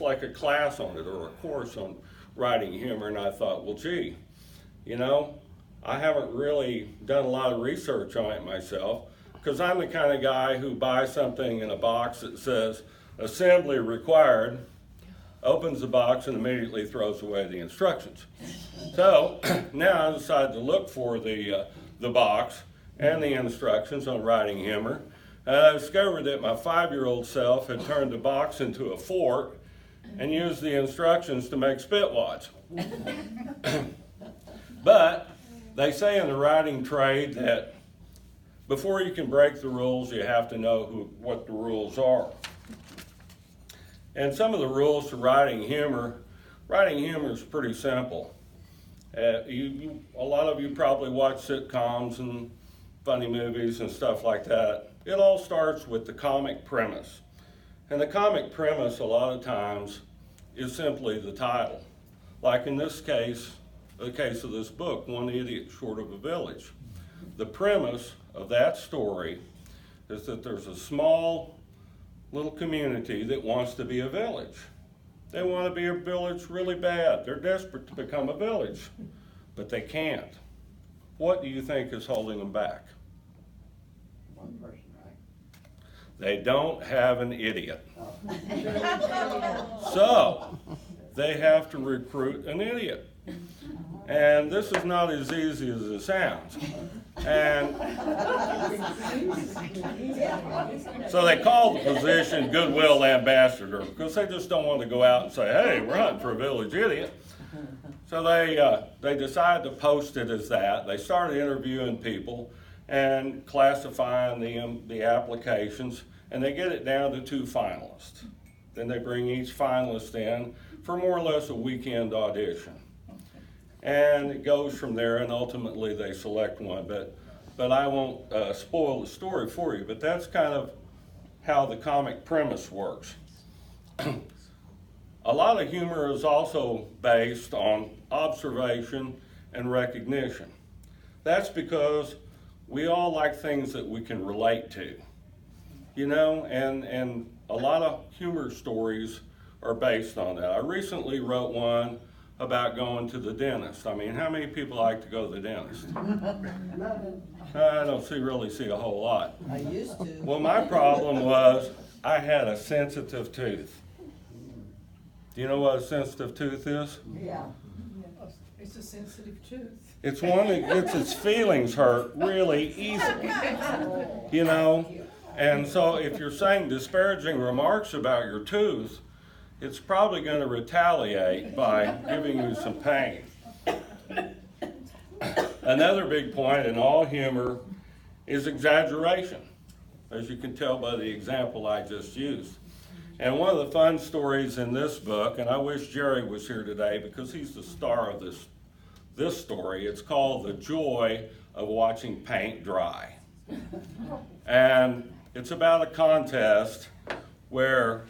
like a class on it or a course on writing humor, and I thought, well, gee, you know, I haven't really done a lot of research on it myself, because I'm the kind of guy who buys something in a box that says assembly required, opens the box and immediately throws away the instructions. So now I decided to look for the box and the instructions on writing humor. And I discovered that my 5-year-old self had turned the box into a fork and used the instructions to make spitwads. But they say in the writing trade that before you can break the rules, you have to know what the rules are. And some of the rules to writing humor is pretty simple. A lot of you probably watch sitcoms and funny movies and stuff like that. It all starts with the comic premise. And the comic premise a lot of times is simply the title. Like in this case, the case of this book, One Idiot Short of a Village. The premise of that story is that there's a small little community that wants to be a village. They want to be a village really bad. They're desperate to become a village, but they can't. What do you think is holding them back? One person, right? They don't have an idiot. So they have to recruit an idiot. And this is not as easy as it sounds. And so they call the position Goodwill Ambassador, because they just don't want to go out and say, hey, we're hunting for a village idiot. So they decide to post it as that. They started interviewing people and classifying the applications, and they get it down to 2 finalists. Then they bring each finalist in for more or less a weekend audition. And it goes from there, and ultimately they select one. But I won't spoil the story for you, but that's kind of how the comic premise works. A lot of humor is also based on observation and recognition. That's because we all like things that we can relate to, you know, and a lot of humor stories are based on that. I recently wrote one about going to the dentist. I mean, how many people like to go to the dentist? I don't really see a whole lot. I used to. Well, my problem was I had a sensitive tooth. Do you know what a sensitive tooth is? Yeah. It's a sensitive tooth. It's one that gets its feelings hurt really easily, you know? And so if you're saying disparaging remarks about your tooth, it's probably going to retaliate by giving you some pain. Another big point in all humor is exaggeration, as you can tell by the example I just used. And one of the fun stories in this book, and I wish Jerry was here today because he's the star of this story, it's called The Joy of Watching Paint Dry. And it's about a contest where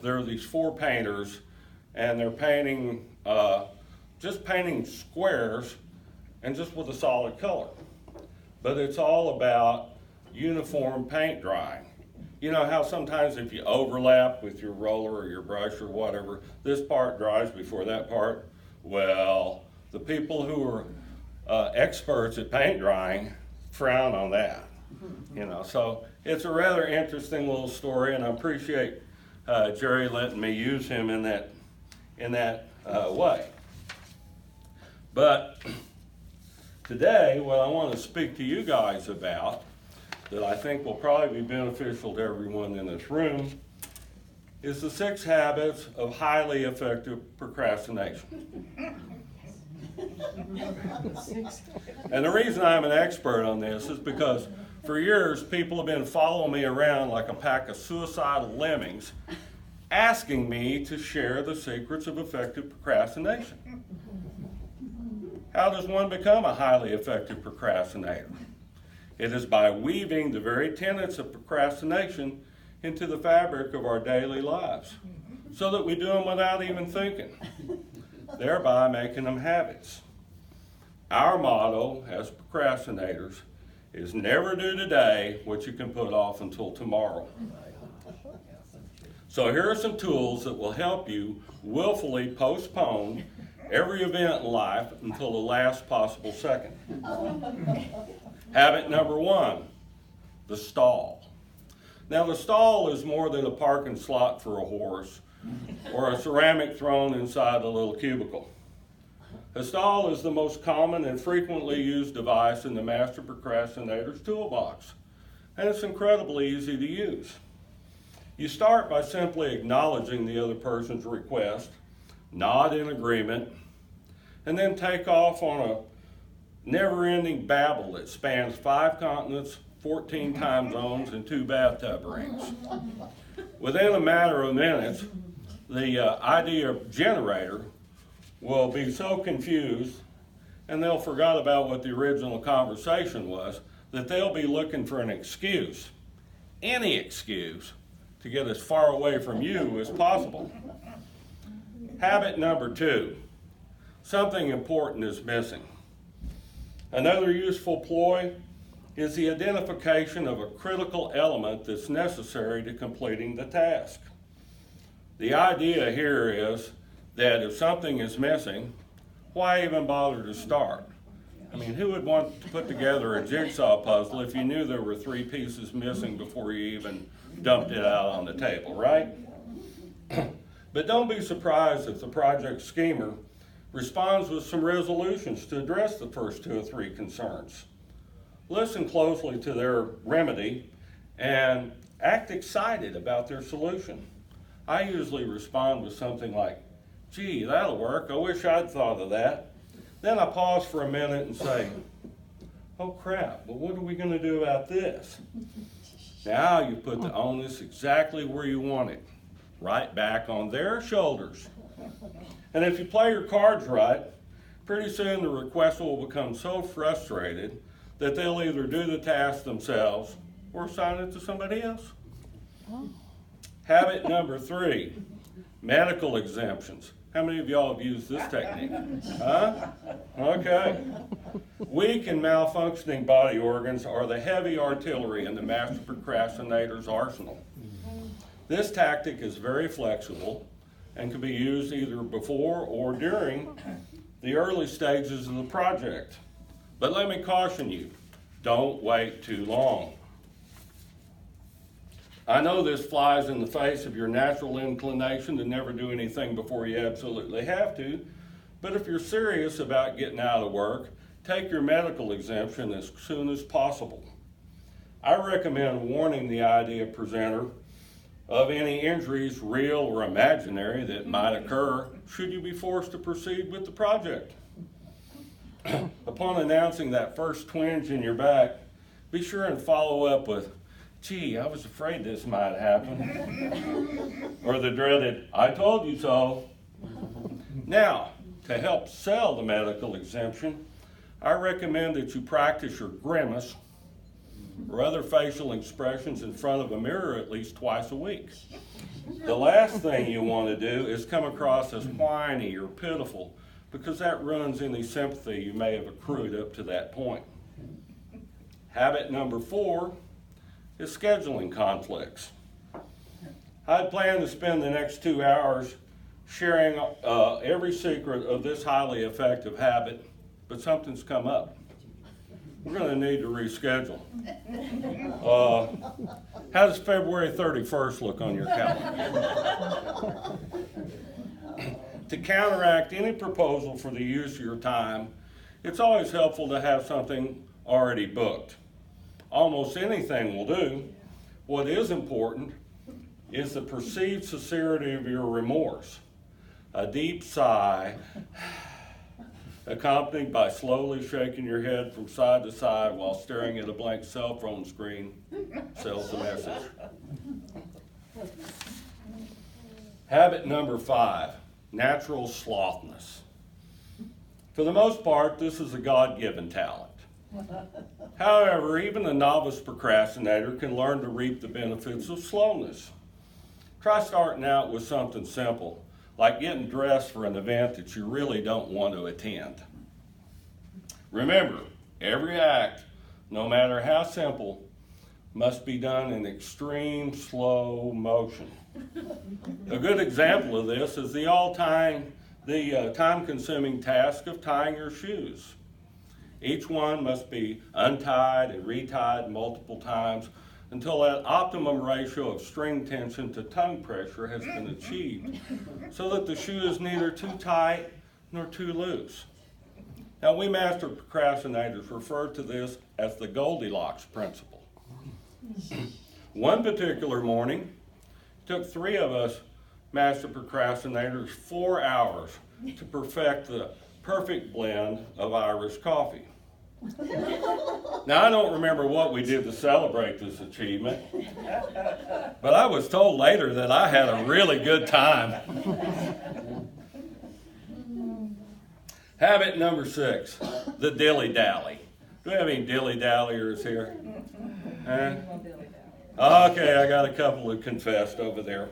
there are these 4 painters, and they're painting, just painting squares and just with a solid color. But it's all about uniform paint drying. You know how sometimes if you overlap with your roller or your brush or whatever, this part dries before that part? Well, the people who are experts at paint drying frown on that. You know, so it's a rather interesting little story, and I appreciate Jerry letting me use him in that way. But today, what I want to speak to you guys about that I think will probably be beneficial to everyone in this room is the 6 habits of highly effective procrastination. And the reason I'm an expert on this is because for years people have been following me around like a pack of suicidal lemmings, asking me to share the secrets of effective procrastination. How does one become a highly effective procrastinator? It is by weaving the very tenets of procrastination into the fabric of our daily lives so that we do them without even thinking, thereby making them habits. Our motto as procrastinators is never do today what you can put off until tomorrow. So So here are some tools that will help you willfully postpone every event in life until the last possible second. Habit number 1, the stall. Now the stall is more than a parking slot for a horse or a ceramic thrown inside a little cubicle. A stall is the most common and frequently used device in the master procrastinator's toolbox, and it's incredibly easy to use. You start by simply acknowledging the other person's request, nod in agreement, and then take off on a never-ending babble that spans 5 continents, 14 time zones, and 2 bathtub rings. Within a matter of minutes, the idea generator will be so confused, and they'll forget about what the original conversation was, that they'll be looking for an excuse, any excuse, to get as far away from you as possible. Habit number 2, something important is missing. Another useful ploy is the identification of a critical element that's necessary to completing the task. The idea here is that if something is missing, why even bother to start? I mean, who would want to put together a jigsaw puzzle if you knew there were 3 pieces missing before you even dumped it out on the table, right? But don't be surprised if the project schemer responds with some resolutions to address the first 2 or 3 concerns. Listen closely to their remedy and act excited about their solution. I usually respond with something like, "Gee, that'll work. I wish I'd thought of that." Then I pause for a minute and say, "Oh crap, well what are we going to do about this?" Now you put the onus exactly where you want it, right back on their shoulders. And if you play your cards right, pretty soon the requester will become so frustrated that they'll either do the task themselves or assign it to somebody else. Habit number 3, medical exemptions. How many of y'all have used this technique? Huh? Okay. Weak and malfunctioning body organs are the heavy artillery in the master procrastinator's arsenal. This tactic is very flexible and can be used either before or during the early stages of the project. But let me caution you, don't wait too long. I know this flies in the face of your natural inclination to never do anything before you absolutely have to, but if you're serious about getting out of work, take your medical exemption as soon as possible. I recommend warning the idea presenter of any injuries, real or imaginary, that might occur should you be forced to proceed with the project. Upon announcing that first twinge in your back, be sure and follow up with, "Gee, I was afraid this might happen." Or the dreaded, "I told you so." Now, to help sell the medical exemption, I recommend that you practice your grimace or other facial expressions in front of a mirror at least twice a week. The last thing you want to do is come across as whiny or pitiful, because that ruins any sympathy you may have accrued up to that point. Habit number 4 is scheduling conflicts. I'd planned to spend the next 2 hours sharing every secret of this highly effective habit, but something's come up. We're going to need to reschedule. How does February 31st look on your calendar? To counteract any proposal for the use of your time, it's always helpful to have something already booked. Almost anything will do. What is important is the perceived sincerity of your remorse. A deep sigh, accompanied by slowly shaking your head from side to side while staring at a blank cell phone screen, sells the message. Habit number 5, natural slothness. For the most part, this is a God-given talent. However, even a novice procrastinator can learn to reap the benefits of slowness. Try starting out with something simple, like getting dressed for an event that you really don't want to attend. Remember, every act, no matter how simple, must be done in extreme slow motion. A good example of this is the time-consuming task of tying your shoes. Each one must be untied and retied multiple times until that optimum ratio of string tension to tongue pressure has been achieved, so that the shoe is neither too tight nor too loose. Now, we master procrastinators refer to this as the Goldilocks principle. One particular morning, it took 3 of us master procrastinators 4 hours to perfect the perfect blend of Irish coffee. Now, I don't remember what we did to celebrate this achievement, but I was told later that I had a really good time. Habit number 6, the dilly-dally. Do we have any dilly-dalliers here? Okay, I got a couple who confessed over there.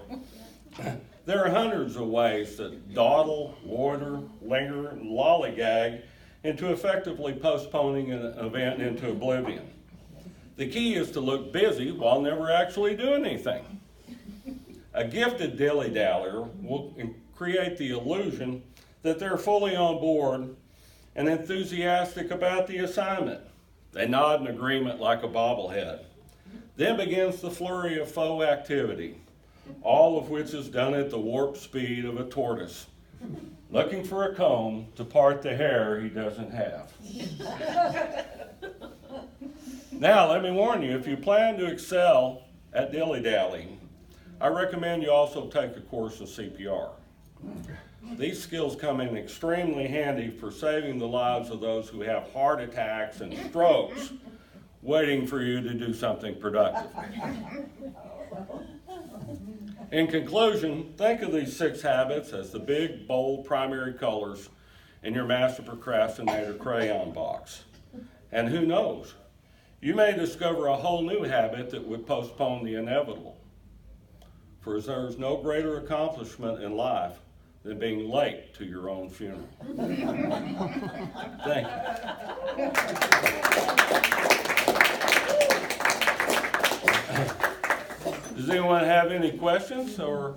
There are hundreds of ways to dawdle, loiter, linger, and lollygag into effectively postponing an event into oblivion. The key is to look busy while never actually doing anything. A gifted dilly-daller will create the illusion that they're fully on board and enthusiastic about the assignment. They nod in agreement like a bobblehead. Then begins the flurry of faux activity, all of which is done at the warp speed of a tortoise, looking for a comb to part the hair he doesn't have. Now, let me warn you, if you plan to excel at dilly-dallying, I recommend you also take a course of CPR. These skills come in extremely handy for saving the lives of those who have heart attacks and strokes, waiting for you to do something productive. In conclusion, think of these 6 habits as the big, bold primary colors in your Master Procrastinator crayon box. And who knows, you may discover a whole new habit that would postpone the inevitable. For there is no greater accomplishment in life than being late to your own funeral. Thank you. Does anyone have any questions or?